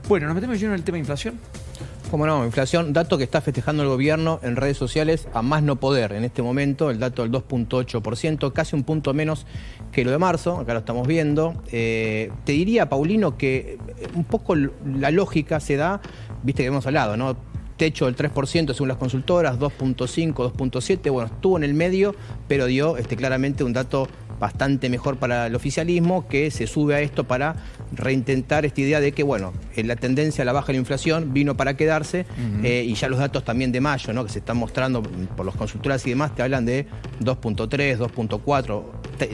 Bueno, nos metemos lleno en el tema de inflación. Cómo no, inflación, dato que está festejando el gobierno en redes sociales a más no poder en este momento, el dato del 2.8%, casi un punto menos que lo de marzo, acá lo estamos viendo. Te diría, Paulino, que un poco la lógica se da, viste que hemos hablado, ¿no? Techo del 3% según las consultoras, 2.5, 2.7, bueno, estuvo en el medio, pero dio claramente un dato bastante mejor para el oficialismo, que se sube a esto para reintentar esta idea de que, bueno, la tendencia a la baja de la inflación vino para quedarse, y ya los datos también de mayo, ¿no?, que se están mostrando por los consultoras y demás, te hablan de 2.3, 2.4.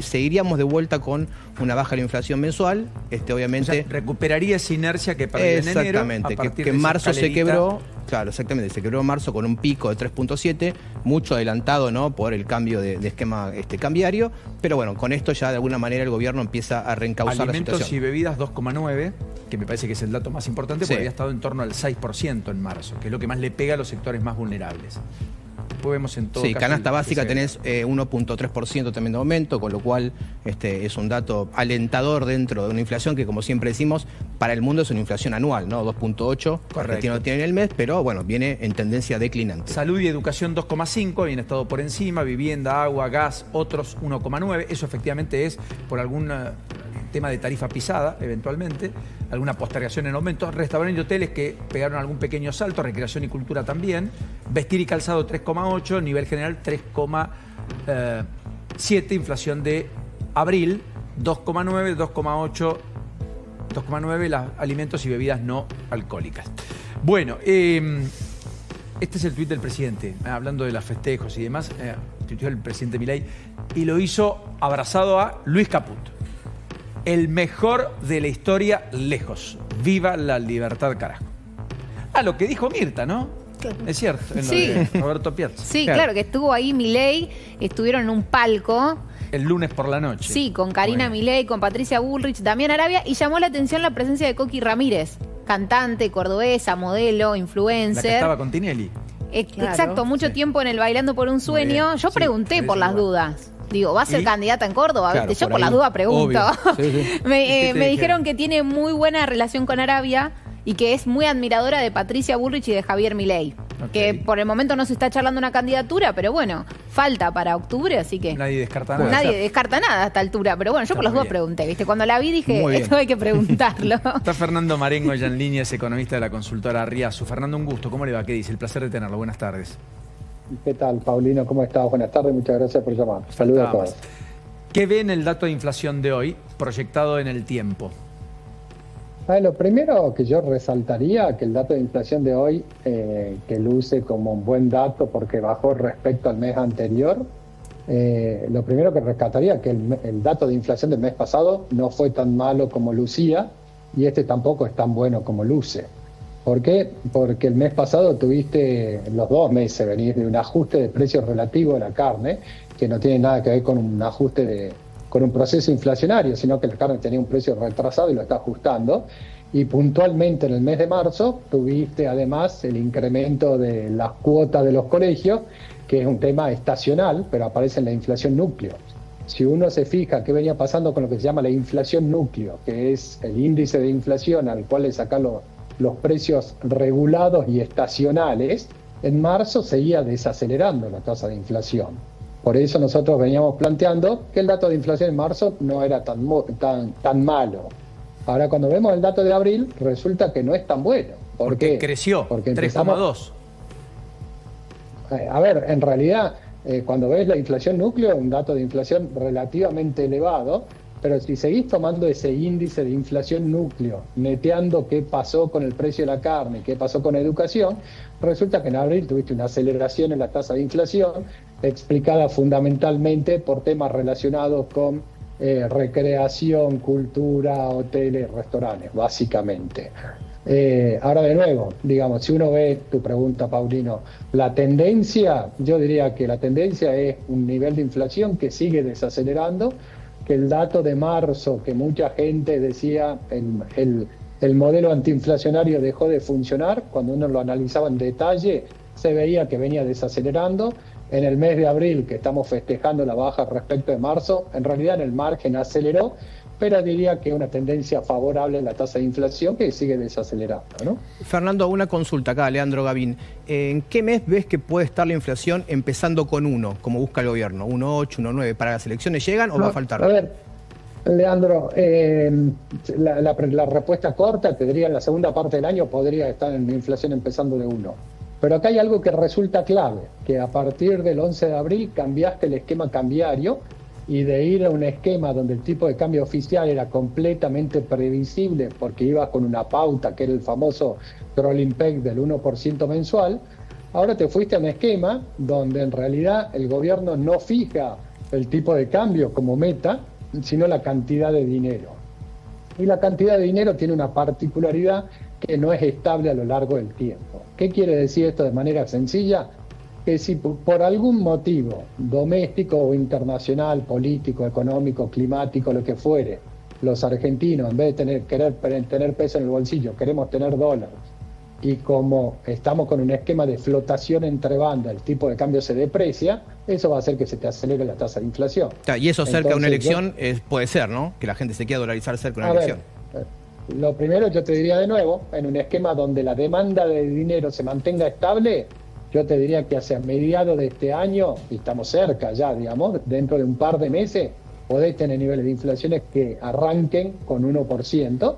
Seguiríamos de vuelta con una baja de la inflación mensual, obviamente... O sea, recuperaría esa inercia que perdió en enero. Exactamente, que en marzo se quebró. Claro, exactamente, se quebró en marzo con un pico de 3.7, mucho adelantado, ¿no?, por el cambio de esquema cambiario, pero bueno, con esto ya de alguna manera el gobierno empieza a reencauzar la situación. Alimentos y bebidas 2,9, que me parece que es el dato más importante, porque había estado en torno al 6% en marzo, que es lo que más le pega a los sectores más vulnerables. Después vemos en todo caso canasta básica tenés 1.3% también de aumento, con lo cual es un dato alentador dentro de una inflación que, como siempre decimos, para el mundo es una inflación anual, ¿no? 2.8, Argentina no tiene en el mes, pero bueno, viene en tendencia declinante. Salud y educación 2,5, bien estado por encima, vivienda, agua, gas, otros 1,9, eso efectivamente es por algún tema de tarifa pisada, eventualmente, alguna postergación en aumento, restaurantes y hoteles que pegaron algún pequeño salto, recreación y cultura también, vestir y calzado 3,8, nivel general 3,7, inflación de abril 2,9, 2,8, 2,9 alimentos y bebidas no alcohólicas. Bueno, este es el tuit del presidente, hablando de los festejos y demás, tuiteó el presidente Milei y lo hizo abrazado a Luis Caputo. El mejor de la historia lejos. Viva la libertad, carajo. Lo que dijo Mirta, ¿no? Es cierto, en lo de Roberto Pierce. Sí, claro, que estuvo ahí Milei, estuvieron en un palco. El lunes por la noche. Sí, con Karina Milei, con Patricia Bullrich, Damián Arabia, y llamó la atención la presencia de Coqui Ramírez, cantante, cordobesa, modelo, influencer. La que estaba con Tinelli. Exacto, mucho tiempo en el Bailando por un Sueño. Yo pregunté por las dudas. Digo, ¿va a ser candidata en Córdoba? Claro, yo por las dudas pregunto. Sí. Me dijeron que tiene muy buena relación con Arabia y que es muy admiradora de Patricia Bullrich y de Javier Milei. Que por el momento no se está charlando una candidatura, pero bueno, falta para octubre, así que... Nadie descarta nada. Nadie descarta nada a esta altura, pero bueno, yo por las dudas pregunté, ¿viste? Cuando la vi dije, esto hay que preguntarlo. Está Fernando Marengo ya en línea, es economista de la consultora Riazu. Fernando, un gusto. ¿Cómo le va? ¿Qué dice? El placer de tenerlo. Buenas tardes. ¿Qué tal, Paulino? ¿Cómo estás? Buenas tardes, muchas gracias por llamar. Saludos a todos. ¿Qué ve en el dato de inflación de hoy, proyectado en el tiempo? Lo primero que yo resaltaría, que el dato de inflación de hoy, que luce como un buen dato porque bajó respecto al mes anterior, lo primero que rescataría que el dato de inflación del mes pasado no fue tan malo como lucía, y este tampoco es tan bueno como luce. ¿Por qué? Porque el mes pasado tuviste, los 2 meses, venís de un ajuste de precios relativo de la carne, que no tiene nada que ver con un ajuste con un proceso inflacionario, sino que la carne tenía un precio retrasado y lo está ajustando. Y puntualmente en el mes de marzo tuviste además el incremento de las cuotas de los colegios, que es un tema estacional, pero aparece en la inflación núcleo. Si uno se fija qué venía pasando con lo que se llama la inflación núcleo, que es el índice de inflación al cual le sacan los precios regulados y estacionales, en marzo seguía desacelerando la tasa de inflación. Por eso nosotros veníamos planteando que el dato de inflación en marzo no era tan malo. Ahora, cuando vemos el dato de abril, resulta que no es tan bueno. Porque creció, 3,2. A ver, en realidad, cuando ves la inflación núcleo, es un dato de inflación relativamente elevado, pero si seguís tomando ese índice de inflación núcleo, neteando qué pasó con el precio de la carne, qué pasó con educación, resulta que en abril tuviste una aceleración en la tasa de inflación, explicada fundamentalmente por temas relacionados con recreación, cultura, hoteles, restaurantes, básicamente. Ahora de nuevo, digamos, si uno ve tu pregunta, Paulino, la tendencia, yo diría que la tendencia es un nivel de inflación que sigue desacelerando, que el dato de marzo, que mucha gente decía el modelo antiinflacionario dejó de funcionar, cuando uno lo analizaba en detalle, se veía que venía desacelerando. En el mes de abril, que estamos festejando la baja respecto de marzo, en realidad en el margen aceleró, pero diría que una tendencia favorable en la tasa de inflación que sigue desacelerando, ¿no? Fernando, una consulta acá, Leandro Gavín. ¿En qué mes ves que puede estar la inflación empezando con 1, como busca el gobierno? ¿1,8, 1,9? ¿Para las elecciones llegan o va a faltar? A ver, Leandro, la respuesta corta, te diría en la segunda parte del año podría estar en inflación empezando de 1. Pero acá hay algo que resulta clave, que a partir del 11 de abril cambiaste el esquema cambiario y de ir a un esquema donde el tipo de cambio oficial era completamente previsible porque ibas con una pauta que era el famoso crawling peg del 1% mensual, ahora te fuiste a un esquema donde en realidad el gobierno no fija el tipo de cambio como meta, sino la cantidad de dinero. Y la cantidad de dinero tiene una particularidad que no es estable a lo largo del tiempo. ¿Qué quiere decir esto de manera sencilla? Que si por algún motivo doméstico o internacional, político, económico, climático, lo que fuere, los argentinos en vez de querer tener peso en el bolsillo, queremos tener dólares, y como estamos con un esquema de flotación entre bandas, el tipo de cambio se deprecia, eso va a hacer que se te acelere la tasa de inflación. Y eso cerca de una elección puede ser, ¿no? Que la gente se quiera dolarizar cerca de una elección. Lo primero yo te diría de nuevo, en un esquema donde la demanda de dinero se mantenga estable, yo te diría que hacia mediados de este año, y estamos cerca ya, digamos, dentro de un par de meses, podés tener niveles de inflaciones que arranquen con 1%.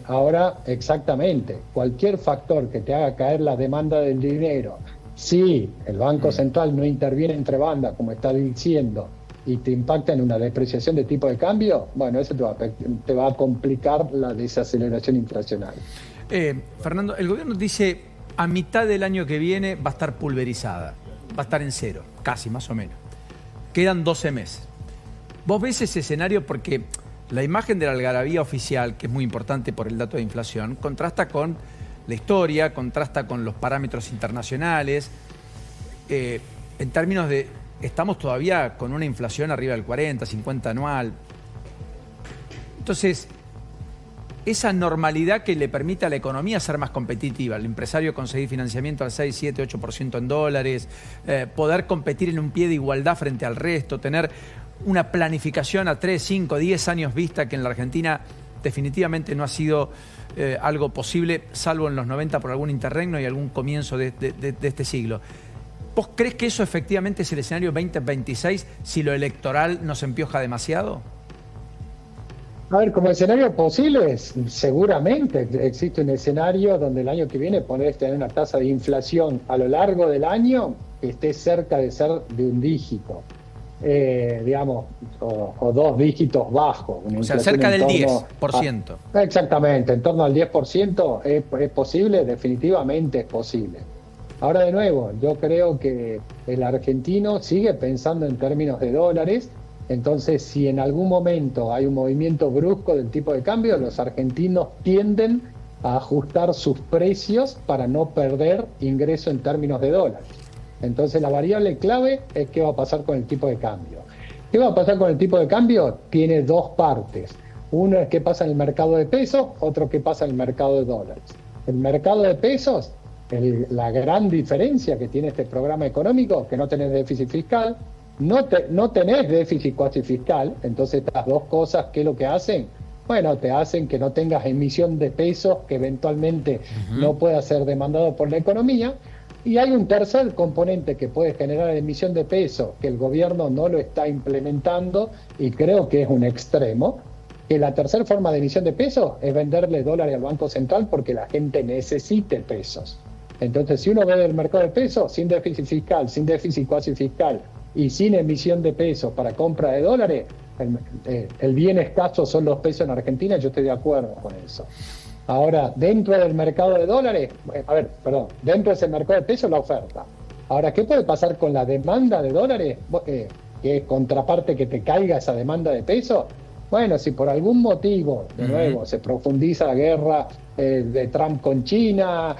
Ahora, exactamente, cualquier factor que te haga caer la demanda del dinero, si el Banco Central no interviene entre bandas, como está diciendo, y te impacta en una depreciación de tipo de cambio, bueno, eso te va a complicar la desaceleración inflacionaria. Fernando, el gobierno dice a mitad del año que viene va a estar pulverizada, va a estar en cero, casi, más o menos. Quedan 12 meses. ¿Vos ves ese escenario? Porque la imagen de la algarabía oficial, que es muy importante por el dato de inflación, contrasta con la historia, contrasta con los parámetros internacionales, en términos de... Estamos todavía con una inflación arriba del 40, 50 anual. Entonces, esa normalidad que le permite a la economía ser más competitiva, al empresario conseguir financiamiento al 6, 7, 8% en dólares, poder competir en un pie de igualdad frente al resto, tener una planificación a 3, 5, 10 años vista que en la Argentina definitivamente no ha sido algo posible, salvo en los 90 por algún interregno y algún comienzo de este siglo. ¿Vos crees que eso efectivamente es el escenario 2026 si lo electoral nos empioja demasiado? A ver, como escenario posible, seguramente existe un escenario donde el año que viene podés tener una tasa de inflación a lo largo del año que esté cerca de ser de un dígito, digamos, o 2 dígitos bajos. O sea, cerca del 10%. Exactamente, en torno al 10%. ¿Es posible? Definitivamente es posible. Ahora de nuevo, yo creo que el argentino sigue pensando en términos de dólares, entonces si en algún momento hay un movimiento brusco del tipo de cambio, los argentinos tienden a ajustar sus precios para no perder ingreso en términos de dólares. Entonces la variable clave es qué va a pasar con el tipo de cambio. ¿Qué va a pasar con el tipo de cambio? Tiene dos partes. Uno es qué pasa en el mercado de pesos, otro qué pasa en el mercado de dólares. El mercado de pesos... La gran diferencia que tiene este programa económico, que no tenés déficit fiscal, no tenés déficit cuasi fiscal, entonces estas dos cosas, ¿qué es lo que hacen? Bueno, te hacen que no tengas emisión de pesos que eventualmente no pueda ser demandado por la economía, y hay un tercer componente que puede generar emisión de pesos, que el gobierno no lo está implementando, y creo que es un extremo, que la tercera forma de emisión de pesos es venderle dólares al Banco Central porque la gente necesite pesos. Entonces, si uno ve el mercado de pesos, sin déficit fiscal, sin déficit cuasi fiscal y sin emisión de pesos para compra de dólares, el bien escaso son los pesos en Argentina, yo estoy de acuerdo con eso. Ahora, dentro del mercado de dólares, dentro de ese mercado de pesos la oferta. Ahora, ¿qué puede pasar con la demanda de dólares? Que es contraparte que te caiga esa demanda de pesos. Bueno, si por algún motivo, de nuevo, se profundiza la guerra de Trump con China,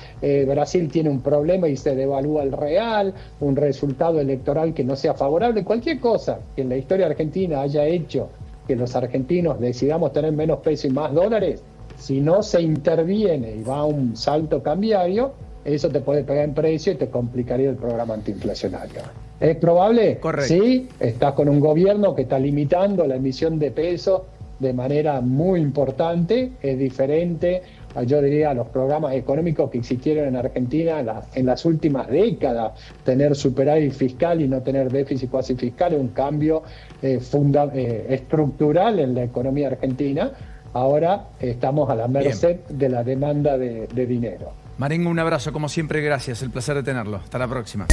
Brasil tiene un problema y se devalúa el real, un resultado electoral que no sea favorable, cualquier cosa que en la historia argentina haya hecho que los argentinos decidamos tener menos peso y más dólares, si no se interviene y va a un salto cambiario, eso te puede pegar en precio y te complicaría el programa antiinflacionario. ¿Es probable? Correcto. Sí, estás con un gobierno que está limitando la emisión de pesos de manera muy importante, es diferente, yo diría, a los programas económicos que existieron en Argentina en las últimas décadas. Tener superávit fiscal y no tener déficit cuasi fiscal es un cambio estructural en la economía argentina. Ahora estamos a la merced de la demanda de dinero. Marengo, un abrazo, como siempre, gracias. El placer de tenerlo. Hasta la próxima.